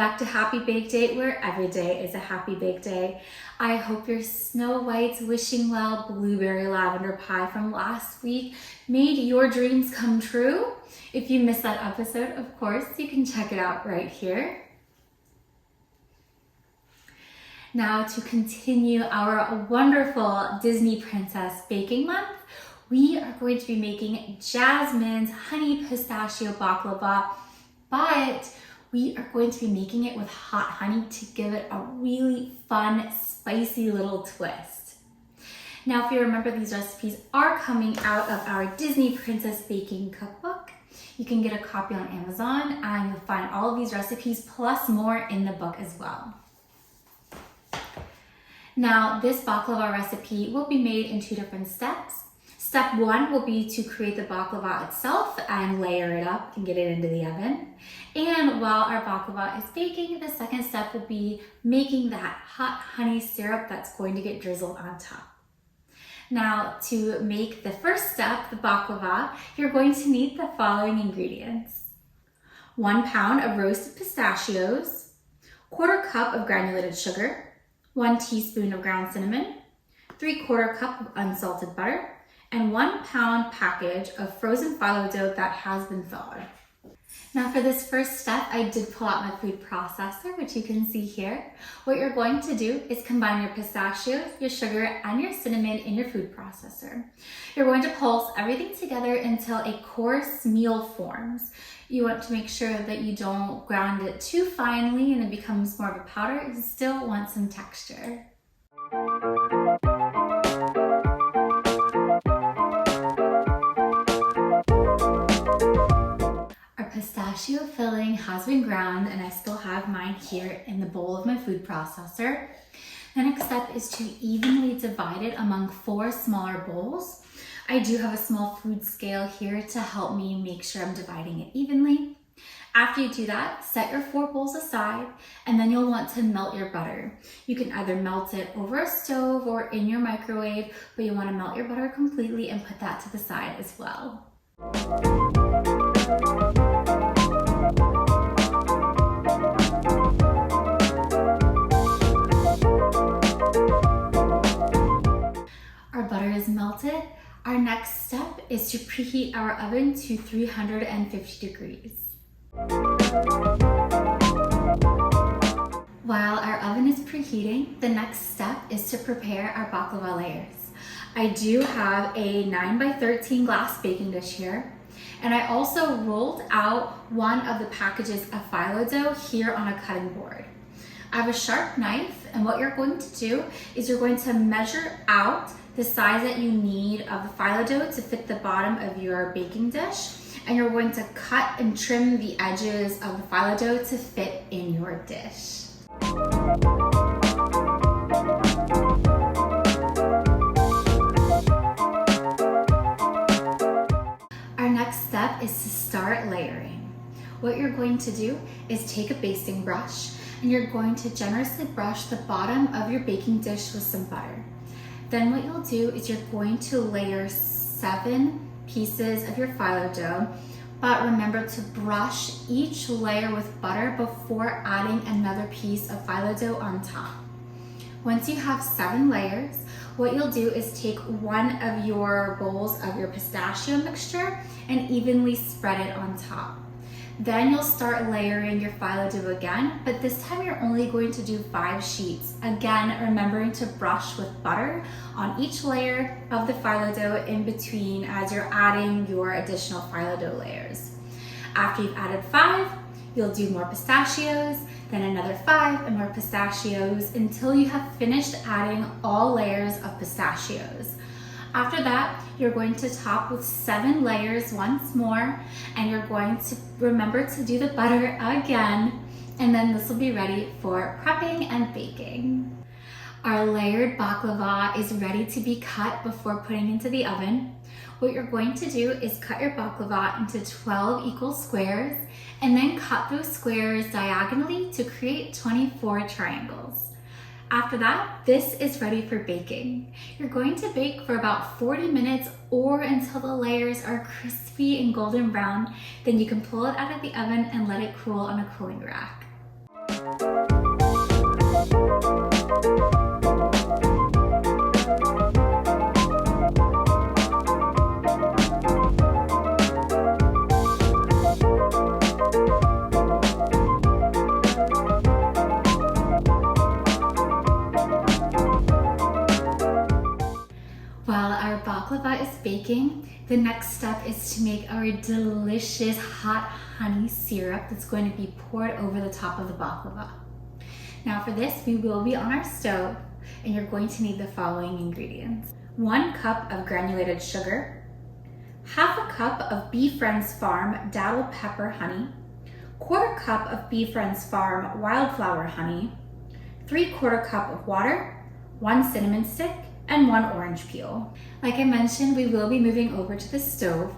back to Happy Bake Day, where every day is a happy bake day. I hope your Snow White's Wishing Well blueberry lavender pie from last week made your dreams come true. If you missed that episode, of course, you can check it out right here. Now, to continue our wonderful Disney Princess Baking Month, we are going to be making Jasmine's Honey Pistachio Baklava, but we are going to be making it with hot honey to give it a really fun, spicy little twist. Now, if you remember, these recipes are coming out of our Disney Princess Baking Cookbook. You can get a copy on Amazon, and you'll find all of these recipes plus more in the book as well. Now, this baklava recipe will be made in two different steps. Step one will be to create the baklava itself and layer it up and get it into the oven. And while our baklava is baking, the second step will be making that hot honey syrup that's going to get drizzled on top. Now, to make the first step, the baklava, you're going to need the following ingredients: 1 pound of roasted pistachios, 1/4 cup of granulated sugar, 1 teaspoon of ground cinnamon, 3/4 cup of unsalted butter, and 1 pound package of frozen phyllo dough that has been thawed. Now, for this first step, I did pull out my food processor, which you can see here. What you're going to do is combine your pistachios, your sugar, and your cinnamon in your food processor. You're going to pulse everything together until a coarse meal forms. You want to make sure that you don't ground it too finely and it becomes more of a powder. You still want some texture. Pistachio filling has been ground, and I still have mine here in the bowl of my food processor. The next step is to evenly divide it among 4 smaller bowls. I do have a small food scale here to help me make sure I'm dividing it evenly. After you do that, set your 4 bowls aside, and then you'll want to melt your butter. You can either melt it over a stove or in your microwave, but you want to melt your butter completely and put that to the side as well. Our butter is melted. Our next step is to preheat our oven to 350 degrees. While our oven is preheating, the next step is to prepare our baklava layers. I do have a 9x13 glass baking dish here, and I also rolled out one of the packages of phyllo dough here on a cutting board. I have a sharp knife, and what you're going to do is you're going to measure out the size that you need of the phyllo dough to fit the bottom of your baking dish, and you're going to cut and trim the edges of the phyllo dough to fit in your dish. Our next step is to start layering. What you're going to do is take a basting brush, and you're going to generously brush the bottom of your baking dish with some butter. Then what you'll do is you're going to layer 7 pieces of your phyllo dough, but remember to brush each layer with butter before adding another piece of phyllo dough on top. Once you have 7 layers, what you'll do is take one of your bowls of your pistachio mixture and evenly spread it on top. Then you'll start layering your phyllo dough again, but this time you're only going to do 5 sheets. Again, remembering to brush with butter on each layer of the phyllo dough in between as you're adding your additional phyllo dough layers. After you've added 5, you'll do more pistachios, then another 5 and more pistachios until you have finished adding all layers of pistachios. After that, you're going to top with 7 layers once more, and you're going to remember to do the butter again, and then this will be ready for prepping and baking. Our layered baklava is ready to be cut before putting into the oven. What you're going to do is cut your baklava into 12 equal squares, and then cut those squares diagonally to create 24 triangles. After that, this is ready for baking. You're going to bake for about 40 minutes or until the layers are crispy and golden brown. Then you can pull it out of the oven and let it cool on a cooling rack. baklava is baking, the next step is to make our delicious hot honey syrup that's going to be poured over the top of the baklava. Now for this, we will be on our stove, and you're going to need the following ingredients. 1 cup of granulated sugar, half a cup of Bee Friends Farm Dazzle Pepper honey, 1/4 cup of Bee Friends Farm Wildflower honey, 3/4 cup of water, 1 cinnamon stick, and 1 orange peel. Like I mentioned, we will be moving over to the stove.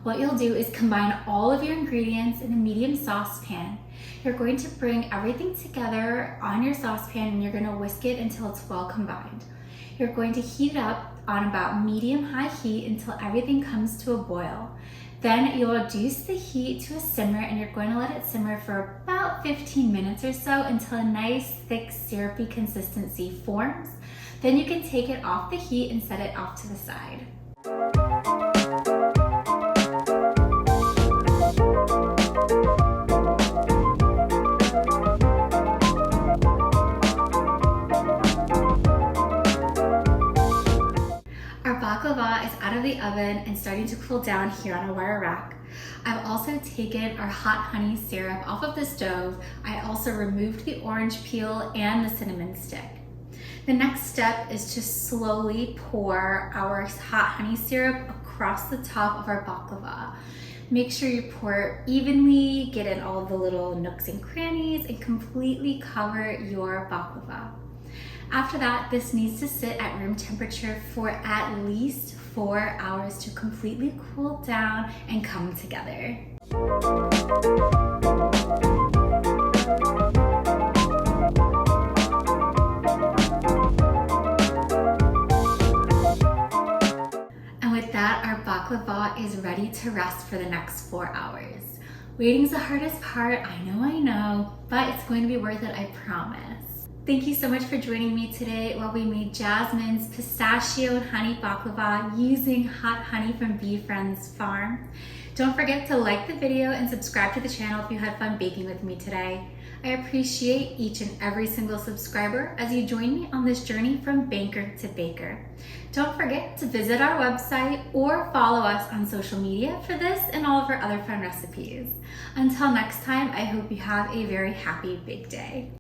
What you'll do is combine all of your ingredients in a medium saucepan. You're going to bring everything together on your saucepan and you're going to whisk it until it's well combined. You're going to heat it up on about medium-high heat until everything comes to a boil. Then you'll reduce the heat to a simmer and you're going to let it simmer for about 15 minutes or so until a nice, thick, syrupy consistency forms. Then you can take it off the heat and set it off to the side. Our baklava is out of the oven and starting to cool down here on a wire rack. I've also taken our hot honey syrup off of the stove. I also removed the orange peel and the cinnamon stick. The next step is to slowly pour our hot honey syrup across the top of our baklava. Make sure you pour evenly, get in all the little nooks and crannies, and completely cover your baklava. After that, this needs to sit at room temperature for at least 4 hours to completely cool down and come together. And with that, our baklava is ready to rest for the next 4 hours. Waiting's the hardest part, I know, but it's going to be worth it, I promise. Thank you so much for joining me today while we made Jasmine's pistachio and honey baklava using hot honey from Bee Friends Farm. Don't forget to like the video and subscribe to the channel if you had fun baking with me today. I appreciate each and every single subscriber as you join me on this journey from banker to baker. Don't forget to visit our website or follow us on social media for this and all of our other fun recipes. Until next time, I hope you have a very happy bake day.